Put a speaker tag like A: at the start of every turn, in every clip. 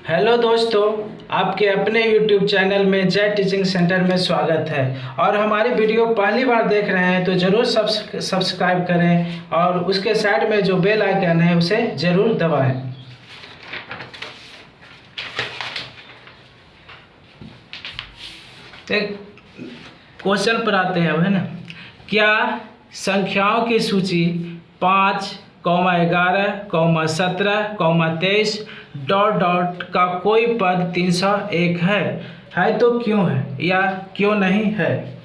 A: Hello दोस्तों, आपके अपने YouTube चैनल में जय टीचिंग सेंटर में स्वागत है। और हमारी वीडियो पहली बार देख रहे हैं तो ज़रूर सब्सक्राइब करें और उसके साइड में जो बेल आइकन है उसे ज़रूर दबाएं। एक क्वेश्चन पर आते हैं, अब है ना। क्या संख्याओं की सूची 5, 11, 17, 23 ... का कोई पद 301 है तो क्यों है या क्यों नहीं है?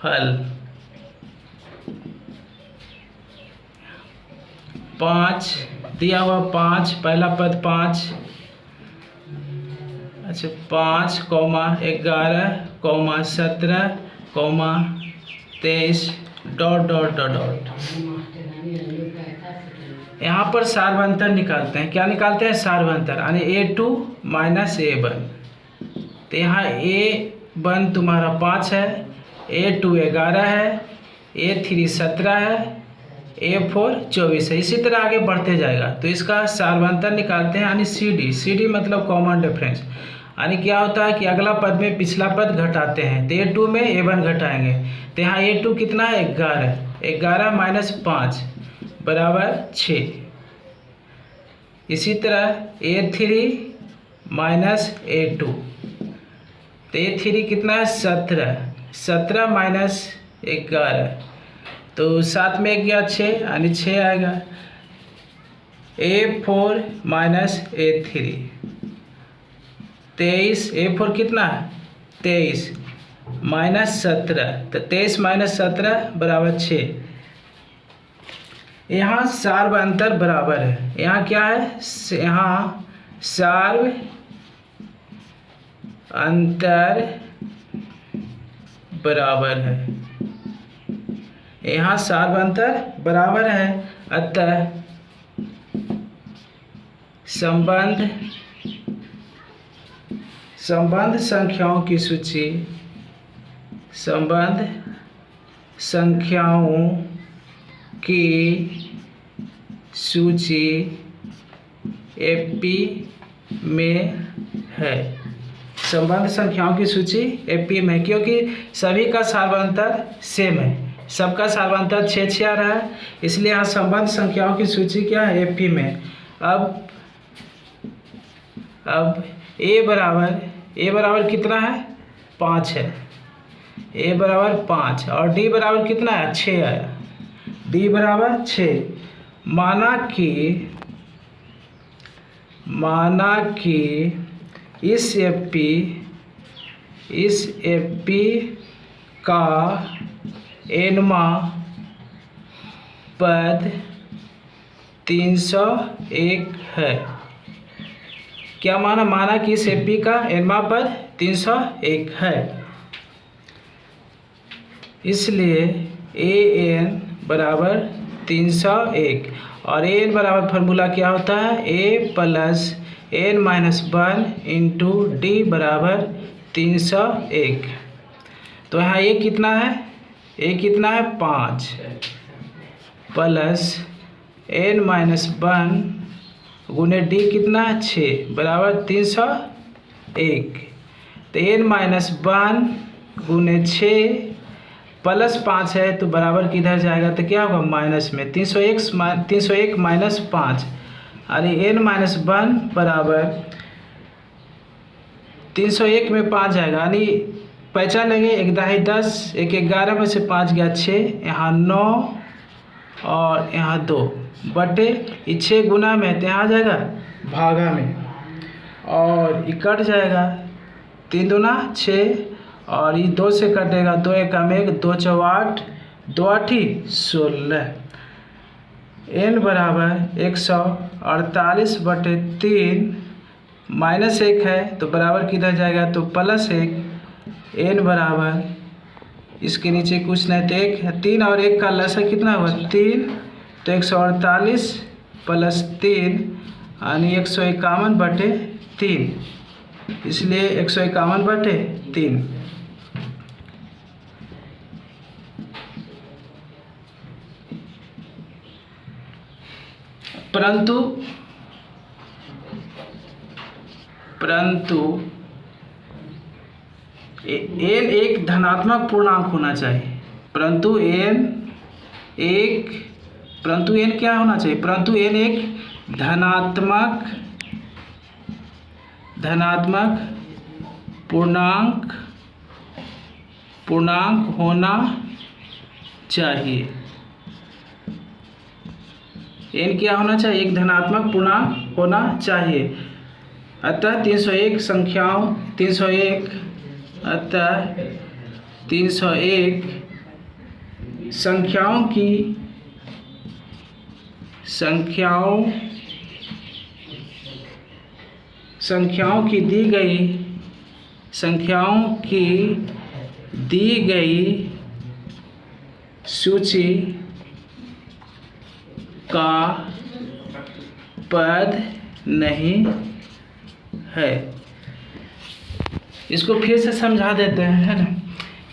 A: हल 5 दिया हुआ, 5 पहला पद 5, अच्छा 5, 11, 17, 23 ... यहाँ पर सार्वंतर निकालते हैं। क्या निकालते हैं? सार्वंतर, यानी A2 माइनस A1। तो यहाँ A1 तुम्हारा 5 है, A2 11 है, A3 17 है, A4 24 है। इसी तरह आगे बढ़ते जाएगा। तो इसका सार्वंतर निकालते हैं, यानी CD मतलब कॉमन डिफरेंस। यानी क्या होता है कि अगला पद में पिछला पद घटाते हैं, तो A2 में A1 घटाएंगे। तो यहाँ A2 कितना है? 11 माइनस 5 बराबर 6। इसी तरह A3 माइनस A2, तो A3 कितना है? 17 माइनस 11, तो 7 में 1 गया 6, यानी 6 आएगा। A4 माइनस A3 23, A4 कितना है? 23 माइनस 17, तो 23 माइनस 17 बराबर 6। यहाँ सार्व अंतर बराबर है। यहाँ क्या है? यहाँ सार्व अंतर बराबर है। यहाँ सार्व अंतर बराबर है, अतः संबंध संख्याओं की सूची एपी में है। संबंध संख्याओं की सूची एपी में, क्योंकि सभी का सार्वंतर सेम है, सबका सार्वंतर 6 आ रहा है, इसलिए यहाँ संबंध संख्याओं की सूची क्या है? एपी में। अब ए बराबर कितना है? 5 है। ए बराबर 5 और डी बराबर कितना है? 6 आया। डी बराबर 6। माना कि इस एपी का एनवा पद 301 है। क्या माना कि इस एपी का एनवा पद 301 है, इसलिए an बराबर 301। और an बराबर फार्मूला क्या होता है? a plus n minus 1 into D बराबर 301। तो यहाँ a कितना है? a कितना है? 5 प्लस n माइनस 1 गुने डी कितना है? 6 बराबर 301। तो n माइनस 1 गुने 6 प्लस 5 है, तो बराबर किधर जाएगा? तो क्या होगा? माइनस में। 301 माइनस 5, अरे n माइनस 1 बराबर 301 में 5 जाएगा, यानी पहचान लेंगे 1 दाही 10, 1 11 में से 5 गया 6, यहाँ 9 और यहाँ 2 बटे 6 गुना में, तो यहाँ आ जाएगा भागा में, और ये कट जाएगा 3 दूना 6, और ये 2 से कटेगा, 2 1 1, 2 4 8, 2 8 16। n बराबर 148 बटे 3 माइनस 1 है, तो बराबर किधर जाएगा? तो प्लस 1। n बराबर इसके नीचे कुछ नहीं, तो 1 है, 3 और 1 का लसा कितना हुआ? 3, तो 148 प्लस 3 यानी 151 बटे 3, इसलिए 151 बटे 3। परंतु परंतु n एक धनात्मक पूर्णांक होना चाहिए। परंतु n क्या होना चाहिए? परंतु n एक धनात्मक पूर्णांक होना चाहिए। n क्या होना चाहिए? एक धनात्मक पूर्णांक होना चाहिए। अतः 301 संख्याओं की दी गई सूची का पद नहीं है। इसको फिर से समझा देते हैं, है ना।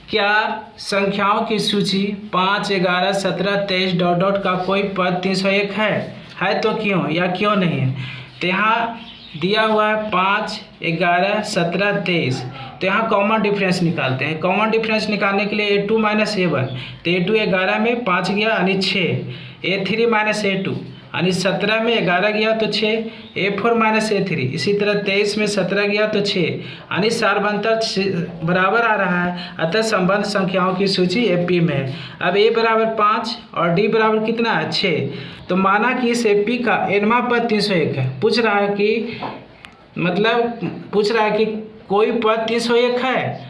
A: क्या संख्याओं की सूची 5, 11, 17, 23 डॉट डॉट का कोई पद 301 है तो क्यों या क्यों नहीं है? तो यहाँ दिया हुआ है 5, 11, 17, 23। तो यहाँ कॉमन डिफरेंस निकालते हैं। कॉमन डिफरेंस निकालने के लिए A2 माइनस A1, तो A2 11 में 5 गया यानी 6, A3 माइनस A2 यानी 17 में 11 गया तो 6, A4 माइनस A3, इसी तरह 23 में 17 गया तो 6 यानी सार्वंतर बराबर आ रहा है। अतः संबंध संख्याओं की सूची AP में है। अब A बराबर 5 और D बराबर कितना है? 6। तो माना कि इस AP का nवां पद 301 है। पूछ रहा है कि कोई पद 301 है।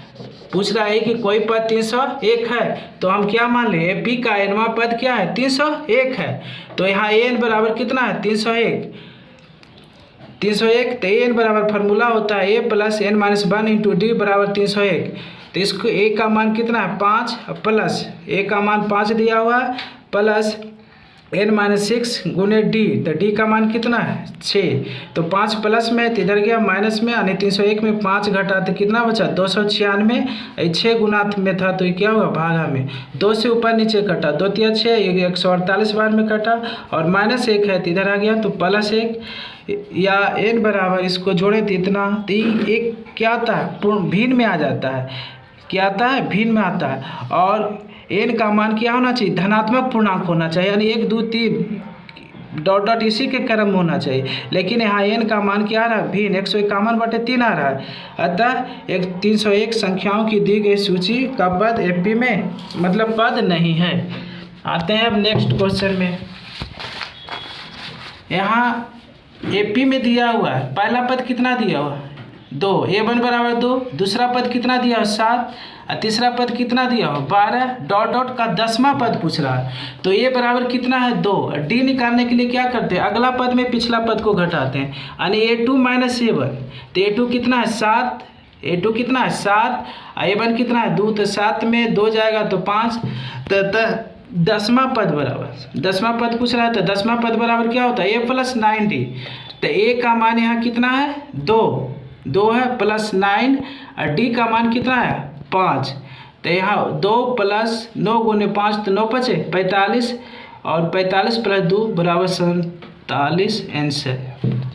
A: पूछ रहा है कि कोई पद 301 है, तो हम क्या मान लें? AP का nवां पद क्या है? 301 है। तो यहाँ n बराबर कितना है? 301। तो n बराबर फार्मूला होता है a plus n minus 1 into D बराबर 301। तो इसको a का मान कितना है? 5 प्लस a का मान 5 दिया हुआ है प्लस n माइनस 6 गुने डी, तो डी का मान कितना है? 6। तो 5 प्लस में तो इधर गया माइनस में, यानी 301 में 5 घटा तो कितना बचा? 296। 6 गुना में था तो ये क्या होगा? भागा में 2 से ऊपर नीचे कटा, 2 तिया 6, 148 बार में कटा और माइनस 1 है तो इधर आ गया तो प्लस 1 या n बराबर इसको जोड़े तो इतना, तो एक क्या आता है? भिन्न में आ जाता है। क्या आता है? भिन्न में आता है। और n का मान क्या होना चाहिए? धनात्मक पूर्णांक होना चाहिए, यानी 1, 2, 3 डॉट डॉट इसी के क्रम में होना चाहिए। लेकिन यहाँ n का मान क्या आ रहा है? भिन्न 151/3 आ रहा है। अतः 301 संख्याओं की दी गई सूची का पद AP में मतलब पद नहीं है। आते हैं अब नेक्स्ट क्वेश्चन में। यहाँ AP में दिया हुआ है, पहला पद कितना दिया हुआ है? 2, A1 बराबर 2, दूसरा पद कितना दिया हो? 7 और तीसरा पद कितना दिया हो? 12 डॉट डॉट का 10वां पद पूछ रहा है। तो A बराबर कितना है? 2। D निकालने के लिए क्या करते हैं? अगला पद में पिछला पद को घटाते हैं, यानी A2 माइनस A1। तो A2 कितना है? 7। A2 कितना है? 7। A1 कितना है? 2। तो 7 में 2 जाएगा तो 5। तो 10वां पद बराबर 10वां पद पूछ रहा है, तो 10वां पद बराबर क्या होता है? A plus 9D। तो A का मान यहाँ कितना है? 2 है प्लस 9 और D का मान कितना है? 5। तो यहाँ 2 प्लस 9 गुने 5 तो 9 बचे 45 और 45 प्लस 2 बराबर 47 आंसर।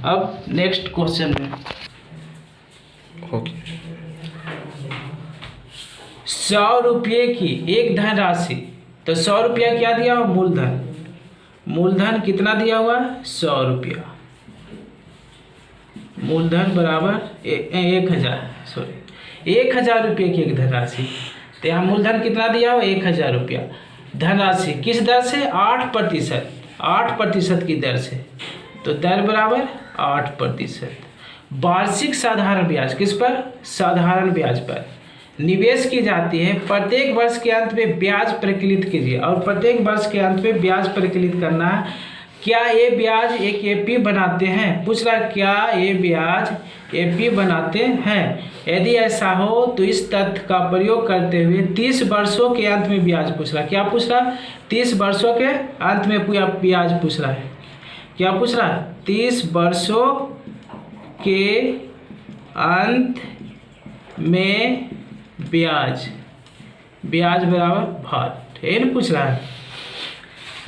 A: अब नेक्स्ट क्वेश्चन में 100 रुपये की एक धनराशि, तो 100 रुपया क्या दिया हुआ? मूलधन कितना दिया हुआ? 100 रुपया। मूलधन बराबर 1000 रुपये की एक धनराशि। तो यहाँ मूलधन कितना दिया हो? 1000 रुपया। धनराशि किस दर से? 8% की दर से। तो दर बराबर 8%। वार्षिक साधारण ब्याज किस पर? साधारण ब्याज पर निवेश की जाती है। प्रत्येक वर्ष के अंत में ब्याज प्रकलित कीजिए, और प्रत्येक वर्ष के अंत में ब्याज प्रकलित करना है। क्या ये ब्याज एक AP बनाते हैं? पूछ रहा है क्या ये ब्याज AP बनाते हैं? यदि ऐसा हो तो इस तथ्य का प्रयोग करते हुए 30 वर्षों के अंत में ब्याज पूछ रहा है। क्या पूछ रहा है? 30 वर्षों के अंत में ब्याज पूछ रहा है। क्या पूछ रहा है? 30 वर्षों के अंत में ब्याज बराबर भार n पूछ रहा है,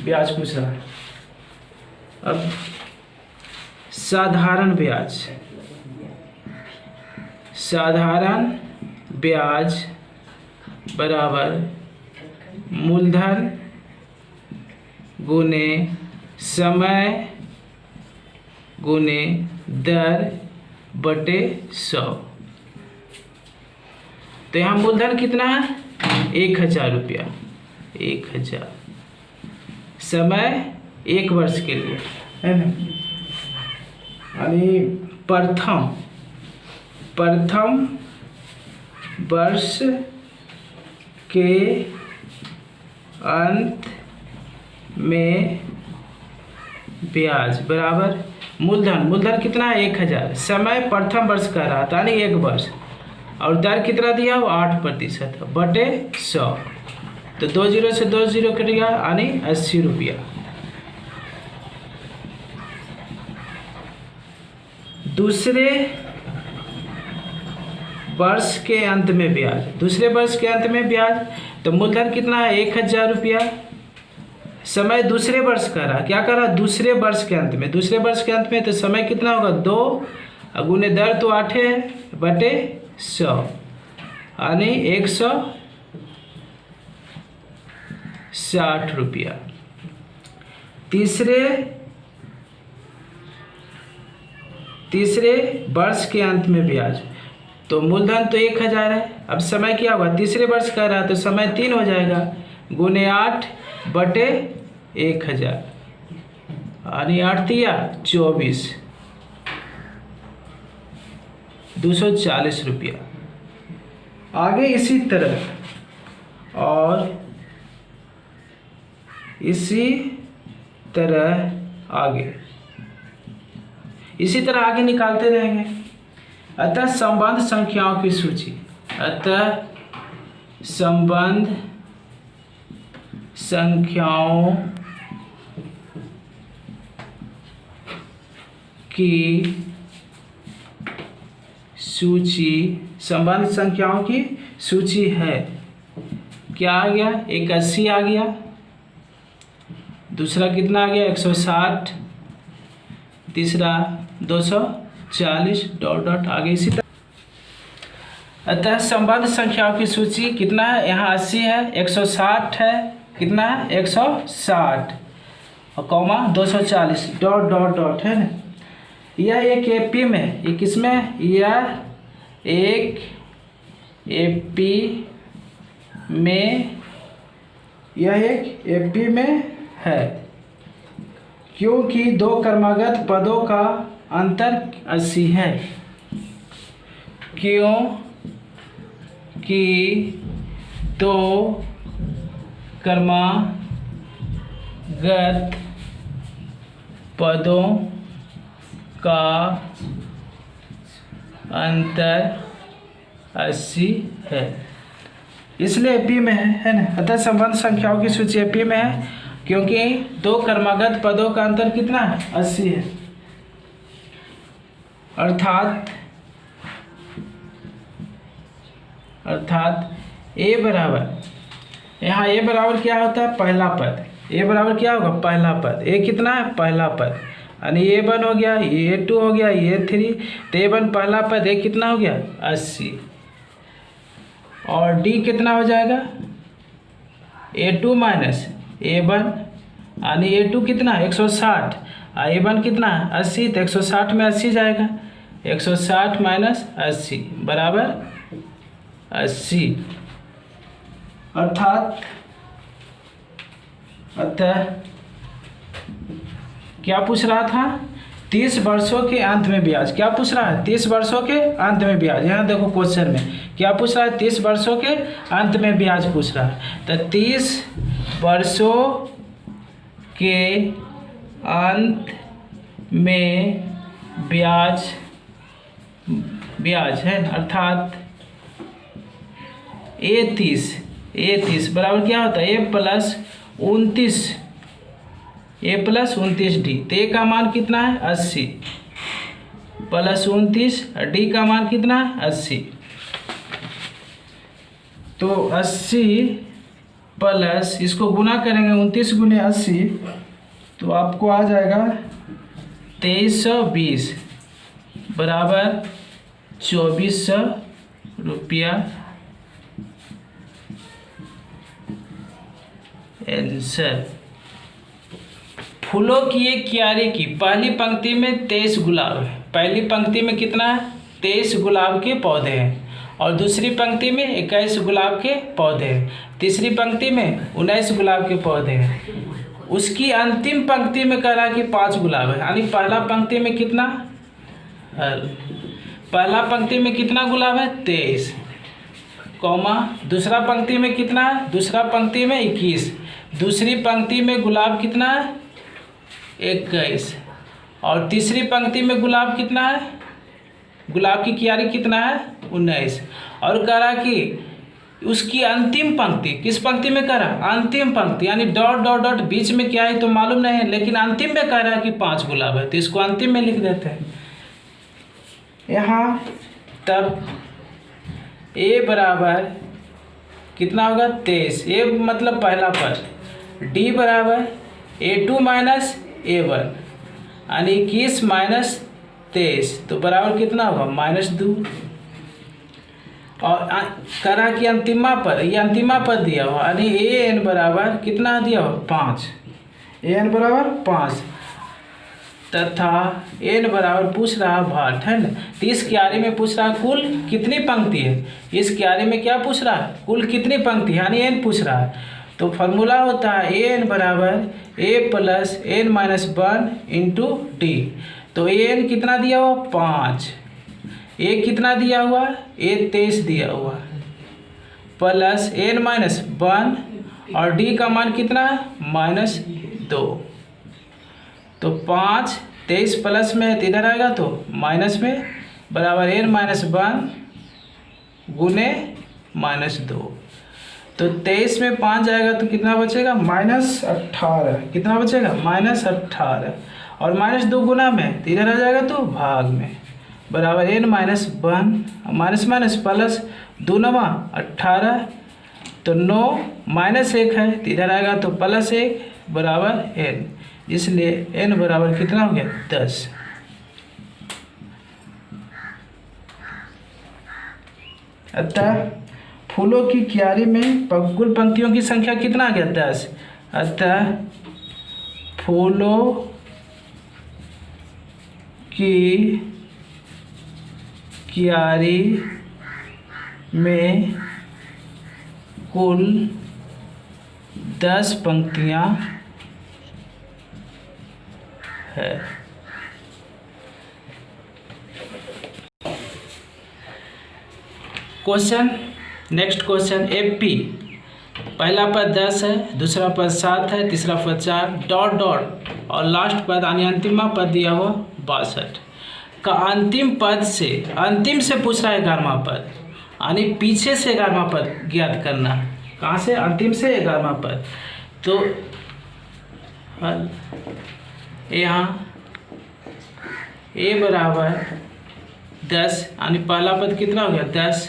A: ब्याज पूछ रहा है। अब साधारण ब्याज साधारण ब्याज बराबर मूलधन गुने समय गुने दर बटे 100। तो यहाँ मूलधन कितना है? 1000 रुपया, 1000। समय 1 वर्ष के लिए है ना। यानी प्रथम वर्ष के अंत में ब्याज बराबर मूलधन कितना है? 1000। समय प्रथम वर्ष का रहा था, यानी 1 वर्ष, और दर कितना दिया? वो 8% बटे 100। तो 2 जीरो से 2 जीरो कट गया, यानी 80 रुपया। दूसरे वर्ष के अंत में ब्याज, दूसरे वर्ष के अंत में ब्याज, तो मूलधन कितना है? 1000 रुपया। समय दूसरे वर्ष का रहा, क्या कर रहा? दूसरे वर्ष के अंत में, दूसरे वर्ष के अंत में, तो समय कितना होगा? 2 गुने दर तो 8 है बटे 100, यानी 160 रुपया। तीसरे वर्ष के अंत में ब्याज, तो मूलधन तो 1000 है, अब समय क्या होगा? तीसरे वर्ष का रहा तो समय 3 हो जाएगा, गुने 8 बटे 1000, यानी 8 दिया 24, 240 रुपया। आगे इसी तरह और इसी तरह आगे निकालते रहेंगे। अतः संबंध संख्याओं की सूची, संबंध संख्याओं की सूची है। क्या आ गया? एक 80 आ गया, दूसरा कितना आ गया? 160, तीसरा 240 डॉट आगे इसी तरह। अतः संबंध संख्याओं की सूची कितना है? यहाँ 80 है, 160 है, कितना है? 160 और कॉमा 240 डॉट है ना। यह एक एपी में, ये किसमें? यह एक एपी में है, क्योंकि 2 क्रमागत पदों का अंतर 80 है। क्योंकि 2 क्रमागत पदों का अंतर 80 है, इसलिए एपी में है ना। अतः संबंध संख्याओं की सूची एपी में है, क्योंकि 2 क्रमागत पदों का अंतर कितना है? 80 है। अर्थात ए बराबर, यहाँ ए बराबर क्या होता है? पहला पद। ए बराबर क्या होगा? पहला पद। ए कितना है? पहला पद, यानी A1 हो गया, A2 हो गया, A3, तो A1 पहला पद, A कितना हो गया? 80, और D कितना हो जाएगा? A2 माइनस A1, यानी A2 कितना? 160, A1 कितना? 80, तो 160 में 80 जाएगा, 160 माइनस 80 बराबर 80। अतः क्या पूछ रहा था? 30 वर्षों के अंत में ब्याज। क्या पूछ रहा है? 30 वर्षों के अंत में ब्याज। यहाँ देखो क्वेश्चन में क्या पूछ रहा है? 30 वर्षों के अंत में ब्याज पूछ रहा है। तो 30 वर्षों के अंत में ब्याज है, अर्थात A30 बराबर क्या होता है? A plus 29 D. तो A का मान कितना है? 80 प्लस 29, डी का मान कितना है? 80। तो 80 प्लस, इसको गुना करेंगे 29 गुने 80, तो आपको आ जाएगा 2320 बराबर 2400 रुपया आंसर। फूलों की एक क्यारी की पहली पंक्ति में 23 गुलाब है। पहली पंक्ति में कितना है? 23 गुलाब के पौधे हैं और दूसरी पंक्ति में 21 गुलाब के पौधे हैं। तीसरी पंक्ति में 19 गुलाब के पौधे हैं। उसकी अंतिम पंक्ति में कह रहा कि 5 गुलाब है, यानी पहला पंक्ति में कितना? पहला पंक्ति में कितना गुलाब है? 23, कौमा दूसरा पंक्ति में कितना है? दूसरा पंक्ति में 21, दूसरी पंक्ति में गुलाब कितना है? 21 और तीसरी पंक्ति में गुलाब कितना है? गुलाब की क्यारी कितना है? 19। और कह रहा कि उसकी अंतिम पंक्ति, किस पंक्ति में कह रहा? अंतिम पंक्ति, यानी डॉट डॉट डॉट बीच में क्या है तो मालूम नहीं है, लेकिन अंतिम में कह रहा है कि 5 गुलाब है, तो इसको अंतिम में लिख देते हैं यहाँ। तब ए बराबर कितना होगा? 23। ए मतलब पहला पद। डी बराबर A2 माइनस A1, यानी 21 माइनस 23, तो बराबर कितना होगा? -2। और करा कि अंतिमा पद, ये अंतिमा पद दिया हुआ, यानी an बराबर कितना दिया हो? 5। an बराबर 5 तथा n बराबर पूछ रहा भाट है ना। तो इस क्यारी में पूछ रहा कुल कितनी पंक्ति है। इस क्यारी में क्या पूछ रहा है? कुल कितनी पंक्ति है, यानी n पूछ रहा है। तो फॉर्मूला होता है an बराबर a plus n minus 1 into D. तो an कितना दिया हुआ? 5। a कितना दिया हुआ? a 23 दिया हुआ प्लस n माइनस 1 और d का मान कितना है? -2। तो 5 23 प्लस में है तो इधर आएगा तो माइनस में, बराबर n माइनस 1 गुने -2। तो 23 में 5 जाएगा तो कितना बचेगा? -18। कितना बचेगा? -18 और -2 गुना में तो इधर आ जाएगा तो भाग में, बराबर n minus 1 minus minus plus 2 9 18, तो 9 -1 है तो इधर आएगा तो +1 बराबर n, इसलिए n बराबर कितना हो गया? 10। अतः फूलों की क्यारी में कुल पंक्तियों की संख्या कितना आ गया? 10। अतः फूलों की क्यारी में कुल 10 पंक्तियां है। Question, next question AP. पहला पद 10 है, दूसरा पद 7 है, तीसरा पद 4 डॉट डॉट और लास्ट पद यानी अंतिमा पद दिया हुआ 62 का अंतिम पद से, अंतिम से पूछ रहा है 11वां पद, यानी पीछे से 11वां पद ज्ञात करना। कहाँ से? अंतिम से 11वां पद। तो यहाँ a बराबर 10 यानी पहला पद कितना हो गया? 10।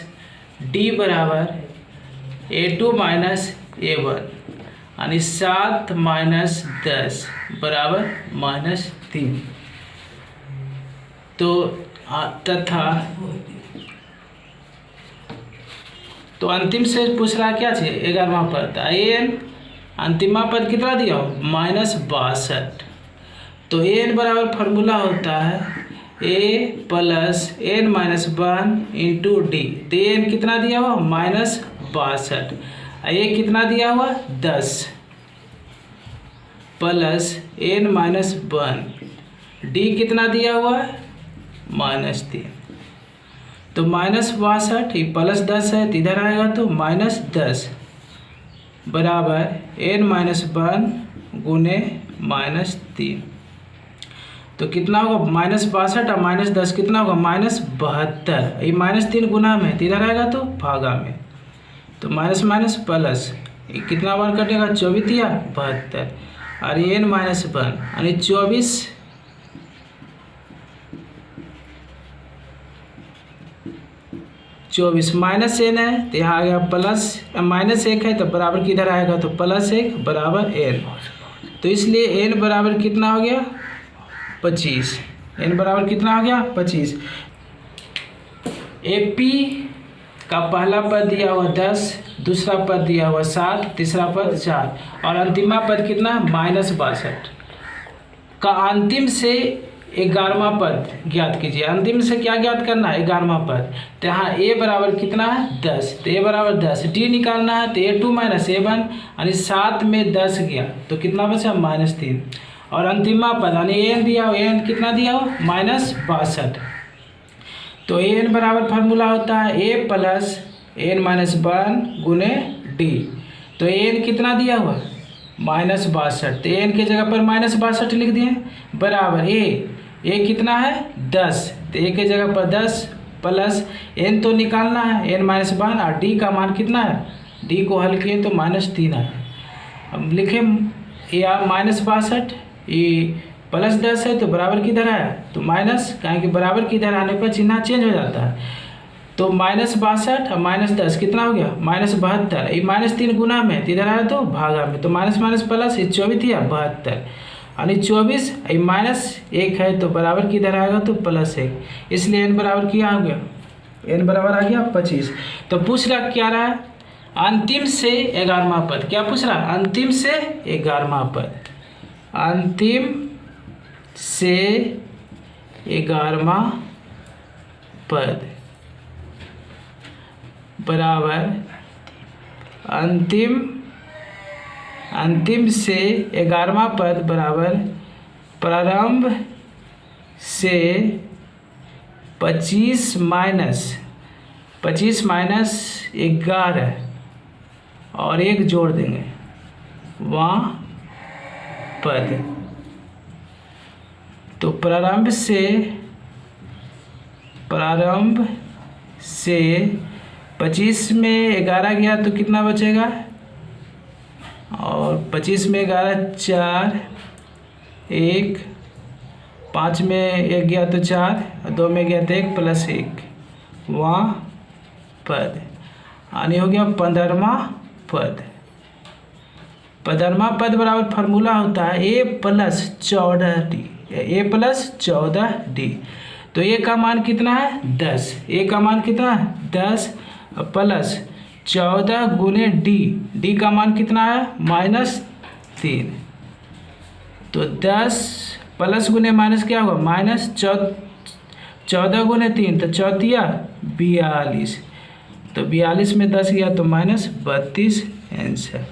A: डी बराबर A2 माइनस A1 यानी 7 माइनस 10 बराबर -3। तो तथा तो अंतिम से पूछ रहा क्या चाहिए? 11वां पद। an अंतिमा पद कितना दिया हो? -62। तो an बराबर फार्मूला होता है a plus n minus 1 into D. तो n कितना दिया हुआ? -62। a कितना दिया हुआ? 10 प्लस n माइनस 1, डी कितना दिया हुआ? -3। तो -62 ये +10 है तो इधर आएगा तो -10 बराबर n माइनस 1 गुने -3। तो कितना होगा? -62 और -10 कितना होगा? -72। ये -3 गुना में तो इधर आएगा तो भागा में, तो माइनस माइनस प्लस ये कितना बार कटेगा? 24 या 72 और n माइनस 1 यानी 24 माइनस n है तो यहाँ आ गया प्लस -1 है तो बराबर किधर आएगा तो +1 बराबर n। तो इसलिए n बराबर कितना हो गया? 25। n बराबर कितना हो गया? 25। AP का पहला पद दिया हुआ 10, दूसरा पद दिया हुआ 7, तीसरा पद 4 और अंतिमा पद कितना -62 का अंतिम से 11वां पद ज्ञात कीजिए। अंतिम से क्या ज्ञात करना है? 11वां पद। तो यहाँ a बराबर कितना है? 10, तो a बराबर 10, d निकालना है तो a2 - a1 यानी 7 में 10 गया तो कितना बचा? -3 और अंतिमा पद यानी an दिया हो, an कितना दिया हो? -62। तो an बराबर फार्मूला होता है a प्लस n-1 गुने d। तो an कितना दिया हुआ? -62। तो an की जगह पर -62 लिख दिए बराबर a कितना है? 10। तो a की जगह पर 10 प्लस n तो निकालना है n-1 और d का मान कितना है? d को हल किए तो -3 है। अब लिखें या -62 ये +10 है तो बराबर किधर है? तो माइनस, कहें कि बराबर किधर आने पर चिन्ह चेंज हो जाता है। तो -62 और -10 कितना हो गया? -72। ये -3 गुना में तो इधर आया तो भागा में, तो माइनस प्लस ये 24 या 72 यानी 24 -1 है तो बराबर किधर आएगा? तो +1। इसलिए n बराबर क्या आ गया? n बराबर आ गया 25। तो पूछ रहा क्या रहा है? अंतिम से 11वां पद। क्या पूछ रहा? अंतिम से 11वां पद। अंतिम से 11वां पद बराबर अंतिम से 11वां पद बराबर प्रारंभ से 25 माइनस 11 और 1 जोड़ देंगे वहाँ पद। तो प्रारंभ से 25 में 11 गया तो कितना बचेगा? और 25 में 11 4, 1, 5 में 1 गया तो 4, 2 में गया तो 1 प्लस 1 वहाँ पद यानी हो गया 15वां पद। 15वां पद बराबर फार्मूला होता है a + 14d। a + 14d। तो a का मान कितना है? 10। a का मान कितना है? 10 प्लस 14 गुने d का मान कितना है? -3। तो 10 प्लस गुने माइनस क्या होगा? -14 गुने 3 तो 4 42। तो 42 में 10 गया तो -32 आंसर।